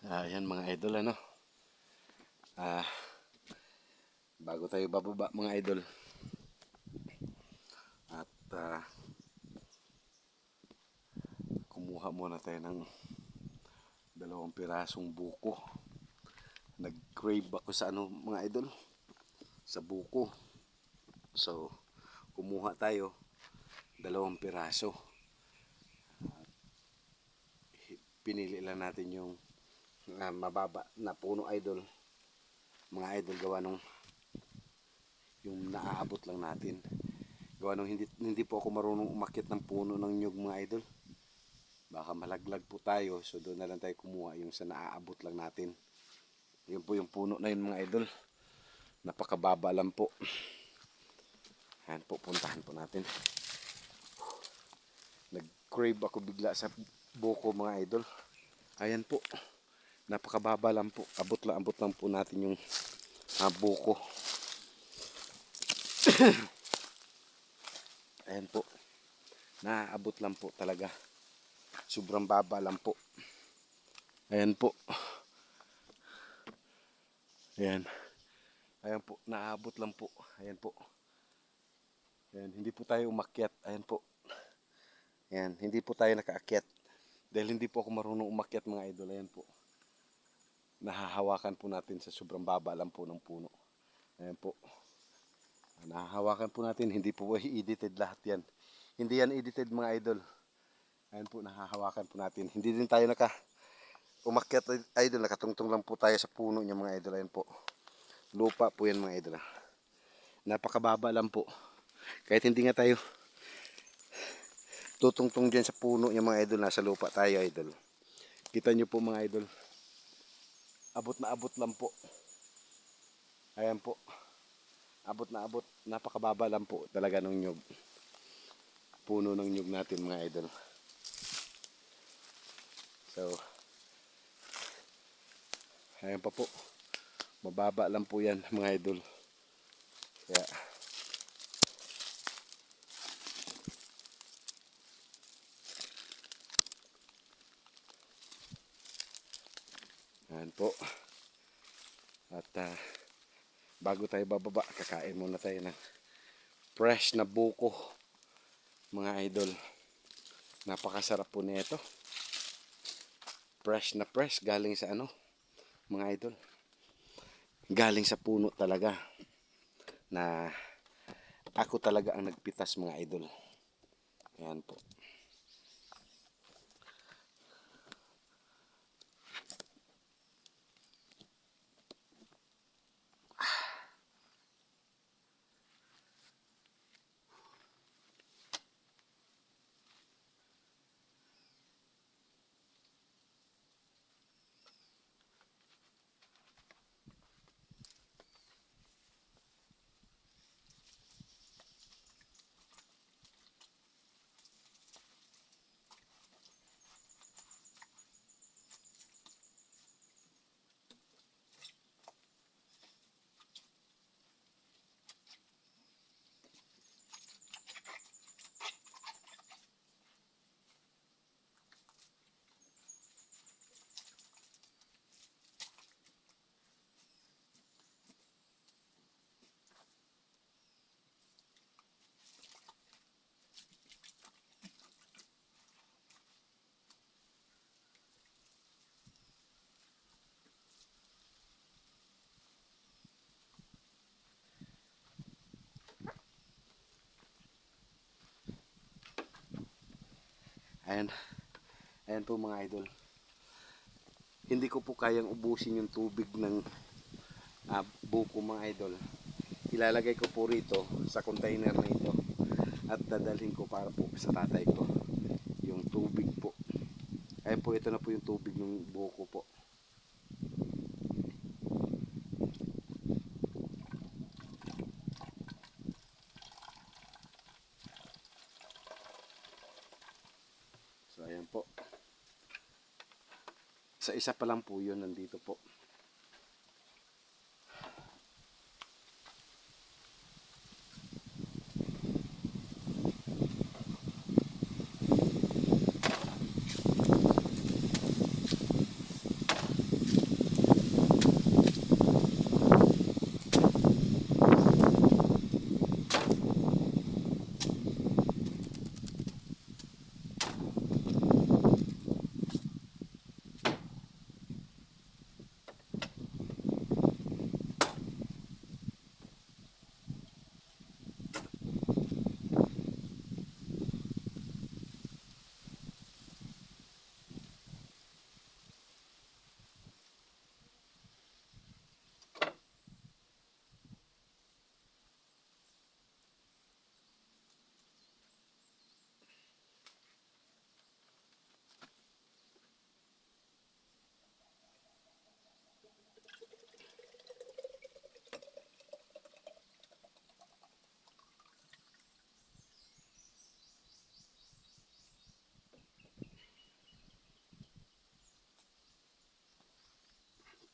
Yan mga idol ano. Ah, Bago tayo bababa mga idol. At kumuha muna tayo ng 2 pirasong buko. Nag-crave ako sa ano mga idol, sa buko. So kumuha tayo 2 piraso. Pinili lang natin yung mababa na puno idol. Mga idol, gawa nung yung naaabot lang natin. Gawa nung hindi po ako marunong umakyat ng puno ng nyug mga idol. Baka malaglag po tayo, so doon na lang tayo kumuha yung sa naaabot lang natin. Yun po yung puno na yun mga idol. Napakababa lang po. Ayan po, puntahan po natin. Nag-crave ako bigla sa buko mga idol. Ayan po, napakababa lang po. Abot lang po natin yung buko. Ayan po, naabot lang po talaga. Sobrang baba lang po. Ayan po. Ayan. Ayan po, naabot lang po. Ayan po. Ayan, hindi po tayo umakyat. Ayan po. Ayan, hindi po tayo nakaakyat. Dahil hindi po ako marunong umakyat mga idol. Ayan po. Nahahawakan po natin sa sobrang baba lang po ng puno. Ayan po. Nahahawakan po natin. Hindi po edited lahat yan. Hindi yan edited mga idol. Ayan po, nahahawakan po natin. Hindi din tayo umakyat idol. Nakatungtong lang po tayo sa puno niya mga idol. Ayan po. Lupa po yan mga idol. Napakababa lang po. Kahit hindi nga tayo tutungtong dyan sa puno niya mga idol. Nasa lupa tayo idol. Kita nyo po mga idol. Abot na abot lang po. Ayan po. Abot na abot. Napakababa lang po talaga ng nyug. Puno ng nyug natin mga idol. So, ayan pa po. Mababa lang po yan mga idol. Kaya, ayan po. At bago tayo bababa, kakain muna tayo ng fresh na buko mga idol. Napakasarap po nito. Fresh na fresh galing sa ano mga idol. Galing sa puno talaga. Na ako talaga ang nagpitas mga idol. Ayan po. Ayan. Ayan po mga idol. Hindi ko po kayang ubusin yung tubig ng buko mga idol. Ilalagay ko po rito sa container na ito at dadalhin ko para po sa tatay ko yung tubig po. Ayan po, ito na po yung tubig ng buko po. So ayan po. Sa isa pa lang po yun, nandito po.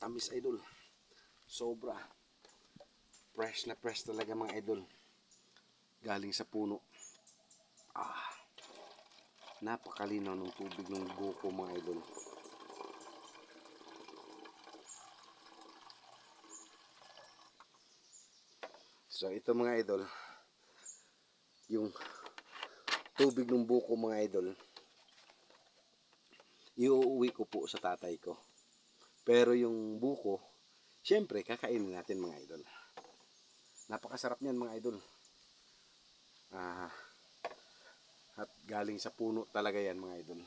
Tamis idol. Sobra. Fresh na fresh talaga mga idol. Galing sa puno. Napakalinaw ng tubig ng buko mga idol. So ito mga idol, yung tubig ng buko mga idol, iuuwi ko po sa tatay ko. Pero yung buko, syempre kakainin natin mga idol. Napakasarap niyan mga idol. At galing sa puno talaga yan mga idol.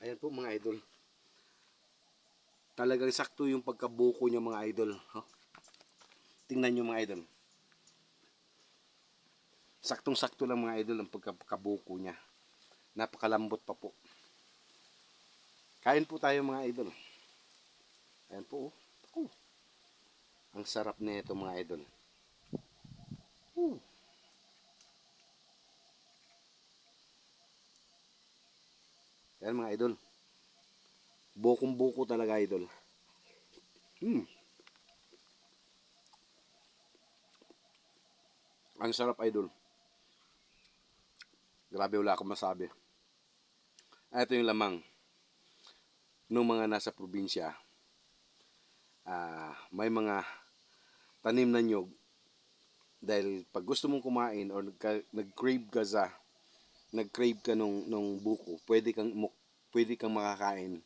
Ayan po mga idol. Talagang sakto yung pagkabuko niya mga idol. Huh? Tingnan nyo mga idol. Saktong-sakto lang mga idol ang pagkabuko niya. Napakalambot pa po. Kain po tayo mga idol. Ayan po. Oh. Ang sarap nito mga idol. Ayan mga idol. Bukong-buko talaga idol. Ang sarap idol. Grabe wala akong masabi. Ito yung lamang ng mga nasa probinsya. May mga tanim na nyog. Dahil pag gusto mong kumain or nag-crave ka nung buko, pwede kang makakain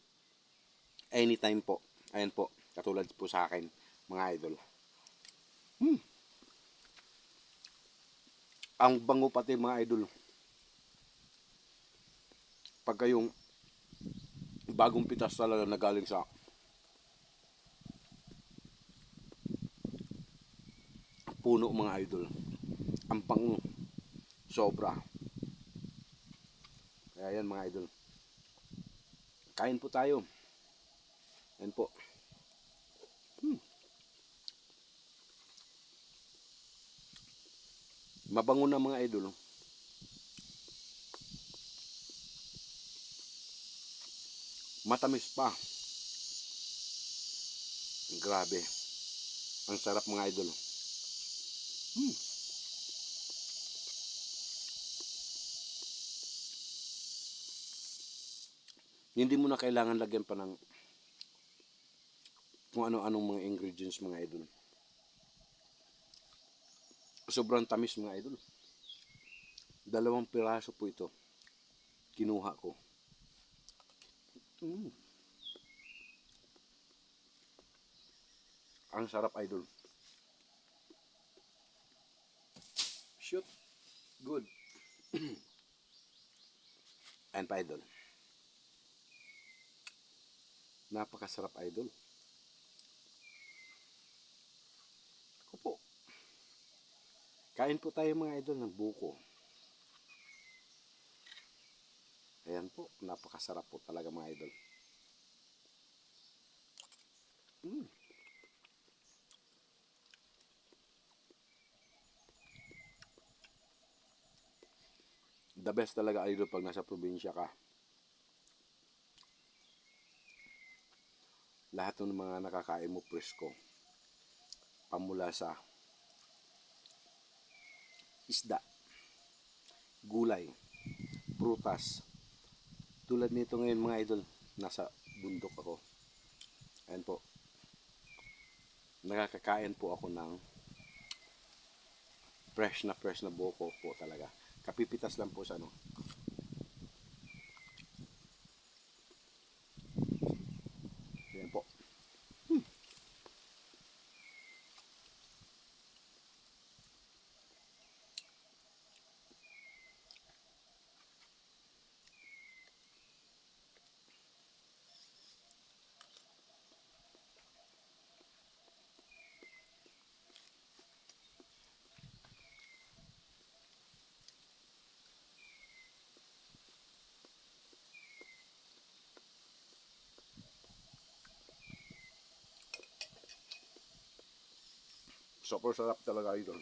anytime po. Ayan po, katulad po sa akin, mga idol. Ang bango pati mga idol. Pagka yung bagong pitas talaga na galing sa puno mga idol. Ang pango. Sobra. Kaya yan mga idol. Kain po tayo. Yan po. Mabango na mga idol. Matamis pa. Grabe. Ang sarap mga idol. Hindi mo na kailangan lagyan pa ng kung ano-anong mga ingredients mga idol. Sobrang tamis mga idol. 2 piraso po ito. Kinuha ko. Ang sarap idol. Shoot. Good. Ayan pa idol. Napakasarap idol. Ako po. Kain po tayo mga idol ng buko. Ayan po. Napakasarap po talaga mga idol. The best talaga idol pag nasa probinsya ka. lahat ng mga nakakain mo presko. Pamula sa isda, gulay, prutas. Tulad nito ngayon mga idol, nasa bundok ako. Ayan po. Nakakakain po ako ng fresh na buko po talaga. Kapipitas lang po sa ano. Ayan po. Super sarap talaga idol.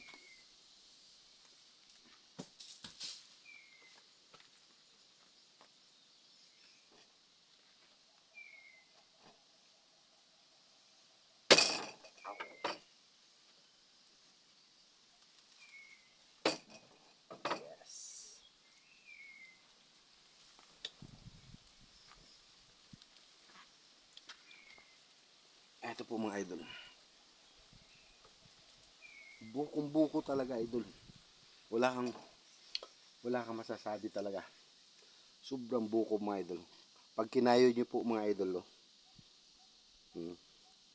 Yes. Ito po mga idol. Bukong buko talaga idol. Wala kang wala kang masasabi talaga. Sobrang buko mga idol. Pag kinayo nyo po mga idol, oh.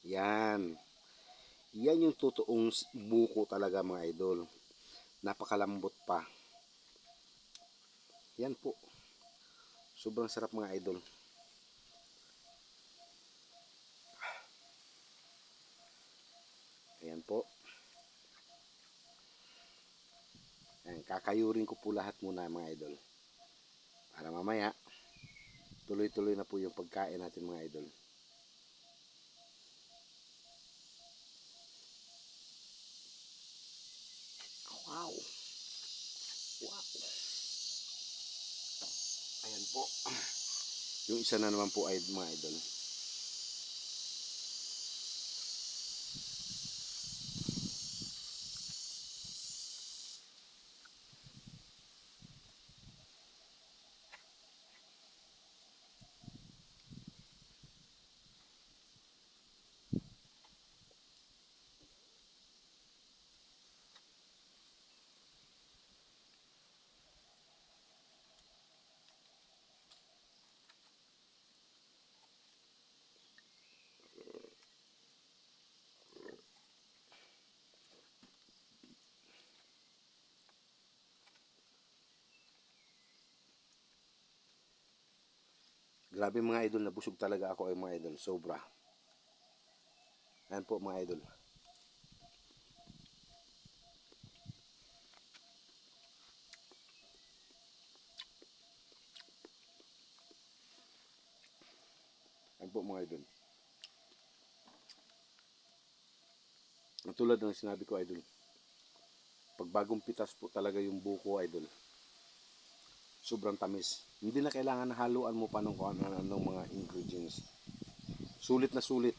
Yan. Yan yung totoong buko talaga mga idol. Napakalambot pa. Yan po. Sobrang sarap mga idol. Ayan po. Ayan, kakayurin ko po lahat muna mga idol. Para mamaya, tuloy-tuloy na po yung pagkain natin mga idol. Wow! Wow! Ayan po. Yung isa na naman po ay mga idol. Grabe mga idol, nabusog talaga ako ay mga idol. Sobra. Ayan po mga idol. Ayan po mga idol. Ang tulad ng sinabi ko idol, pag bagong pitas po talaga yung buko idol, sobrang tamis. Hindi na kailangan na haluan mo pa ng kung ano mga ingredients. Sulit na sulit.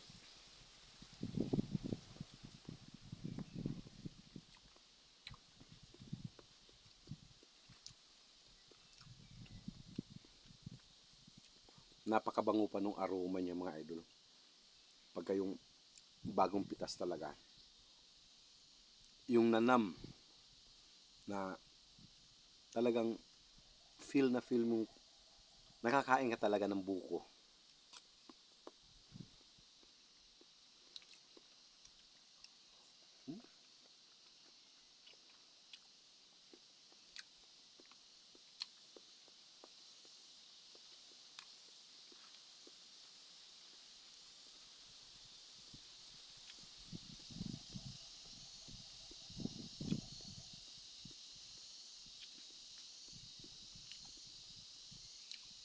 Napakabango pa nung aroma niya mga idol. Pagka yung bagong pitas talaga. Yung nanam na talagang feel na feel mong nakakain ka talaga ng buko.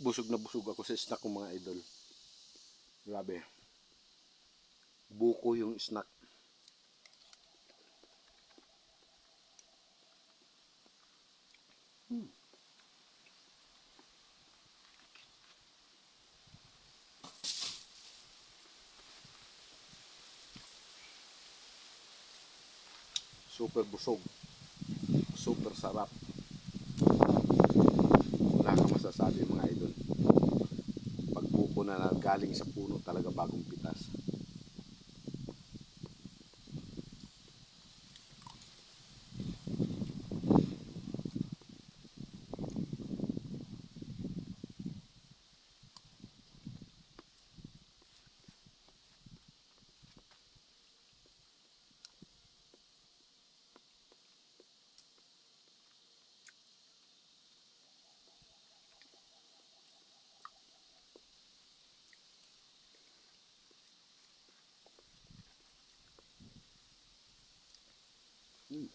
Busog na busog ako sa snack ko mga idol. Grabe. Buko yung snack. Super busog. Super sarap. Wala kang masasabi mga idol. Pag buko na galing sa puno talaga bagong pitas. Hmm.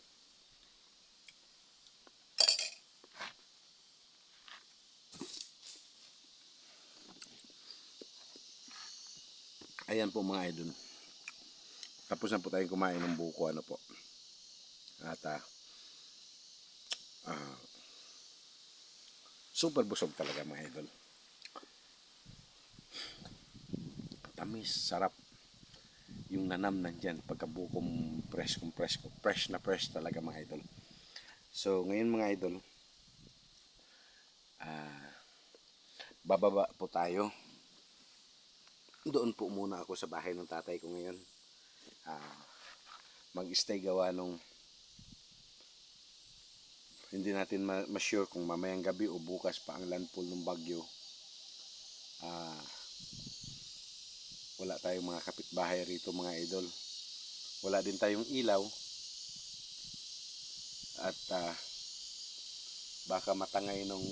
Ayan po mga idol. Tapos na po tayong kumain ng buko ano po. At super busog talaga mga idol. Tamis, sarap. Yung nanam nandyan pagkabuko fresh na fresh talaga mga idol. So ngayon mga idol, bababa po tayo. Doon po muna ako sa bahay ng tatay ko ngayon. Mag-stay gawa nung hindi natin ma-sure kung mamayang gabi o bukas pa ang landfall ng bagyo. Wala tayong mga kapitbahay rito mga idol. Wala din tayong ilaw. At baka matangay nung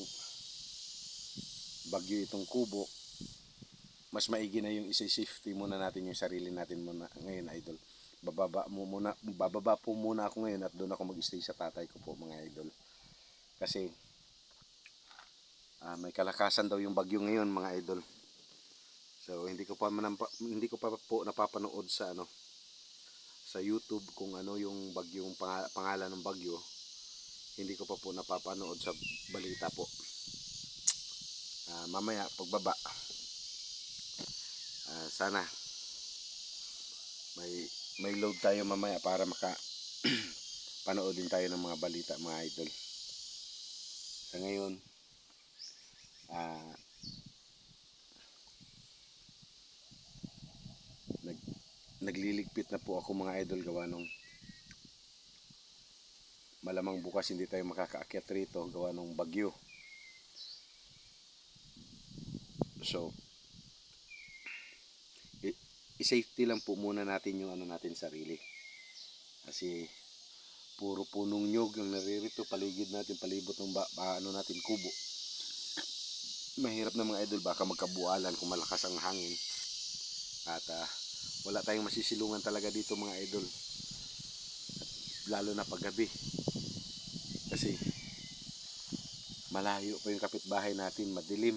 bagyo itong kubo. Mas maigi na yung isi-safety muna natin yung sarili natin muna ngayon idol. Bababa po muna ako ngayon at doon ako mag-stay sa tatay ko po mga idol. Kasi may kalakasan daw yung bagyo ngayon mga idol. So hindi ko pa po napapanood sa sa YouTube kung ano yung bagyong pangalan ng bagyo. Hindi ko pa po napapanood sa balita po. Mamaya pagbaba sana may load tayo mamaya para panood din tayo ng mga balita mga idol. Sa ngayon nagliligpit na po ako mga idol gawa nung malamang bukas hindi tayo makakaakyat rito gawa nung bagyo. So i-safety lang po muna natin yung natin sarili. Kasi puro punong nyog ang naririto paligid natin, palibot ng natin kubo. Mahirap na mga idol, baka magkabualan kung malakas ang hangin. At wala tayong masisilungan talaga dito mga idol. Lalo na paggabi. Kasi malayo pa yung kapitbahay natin, madilim.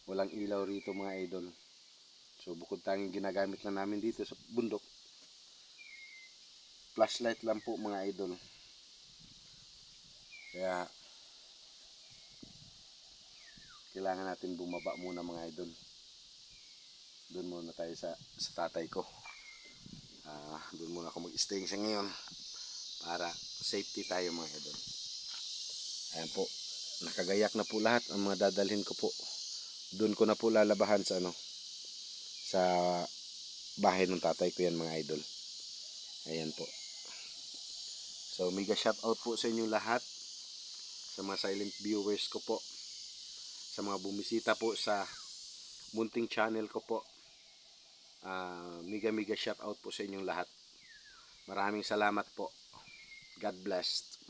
Walang ilaw rito mga idol. So bukod tanging ginagamit na namin dito sa bundok, flashlight lang po mga idol. Kaya kailangan natin bumaba muna mga idol. Doon muna tayo sa tatay ko. Doon muna ako mag-stay sa ngayon para safety tayo mga idol. Ayan po, nakagayak na po lahat ang mga dadalhin ko po. Doon ko na po lalabahan sa sa bahay ng tatay ko yan mga idol. Ayan po. So mega shout out po sa inyo lahat, sa mga silent viewers ko po, sa mga bumisita po sa munting channel ko po. Mega shout out po sa inyong lahat. Maraming salamat po. God bless.